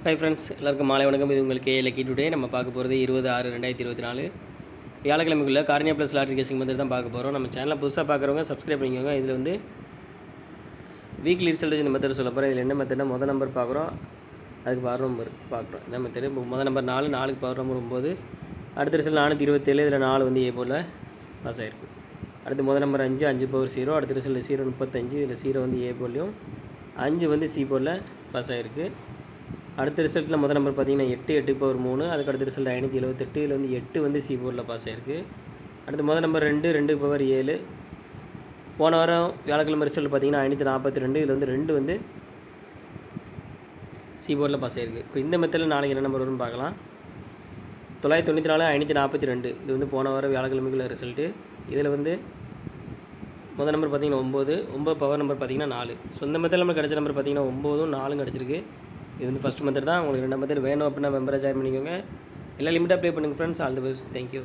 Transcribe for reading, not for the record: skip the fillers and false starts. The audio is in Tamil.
ஹாய் ஃப்ரெண்ட்ஸ், எல்லாருக்கும் மாலை வணக்கம். இது உங்களுக்கு லக்கி டுடே. நம்ம பார்க்க போகிறது 20/6/2024 வியாழக்கிழமைக்குள்ள Karunya plus lottery guessing method தான் பார்க்க போகிறோம். நம்ம சேனலை புதுசாக பார்க்குறவங்க சப்ஸ்கிரைப் பண்ணிக்கோங்க. இதில் வந்து வீக்லி ரிசல்ட் இந்த மெத்தட் சொல்ல போகிறேன். இதில் என்ன மெத்தட்னா, மொதல் நம்பர் பார்க்குறோம், அதுக்கு பவர் நம்பர் பார்க்குறோம். இந்த மெத்தட் மொதல் நம்பர் 4, 4க்கு பவர் நம்பர் 9. அடுத்த ரிசல்ட் 427. இதில் 4 வந்து ஏ போல் பாஸ் ஆகிருக்கு. அடுத்து மொதல் நம்பர் 5, 5 பவர் 0. அடுத்த ரிசல்ட் 035. இதில் 0 வந்து ஏ போலையும் 5 வந்து சி போல் பாஸ் ஆகிருக்கு. அடுத்த ரிசல்ட்டில் மொதல் நம்பர் பார்த்திங்கன்னா 8, 8 பவர் 3. அதுக்கு அடுத்த ரிசல்ட் 578. இதில் வந்து 8 வந்து சி போர்டில் பாஸ் ஆகிருக்கு. அடுத்து மொதல் நம்பர் 2, 2 பவர் 7. போன வாரம் வியாழக்கிழமை ரிசல்ட் பார்த்திங்கன்னா 542. இதில் வந்து 2 வந்து சி போர்டில் பாஸ் ஆகிருக்கு. இப்போ இந்த மெத்தடில் நாளைக்கு என்ன நம்பர் வரும்னு பார்க்கலாம். 994, 542. இது வந்து போன வாரம் வியாழக்கிழமைக்குள்ள ரிசல்ட்டு. இதில் வந்து மொதல் நம்பர் பார்த்திங்கன்னா 9, 9 பவர் நம்பர் பார்த்திங்கன்னா 4. ஸோ இந்த மெத்தடில் நமக்கு கிடச்ச நம்பர் பார்த்திங்கன்னா 9ம் 4ம் கிடச்சிருக்கு. இது வந்து ஃபஸ்ட் மெத்தட் தான். உங்களுக்கு 2 மெத்தட் வேணும் அப்படின்னா மெம்பரை ஜாயின் பண்ணிக்கோங்க. எல்லாம் லிமிட்டாக ப்ளே பண்ணுங்கள் friends. All the best. Thank you.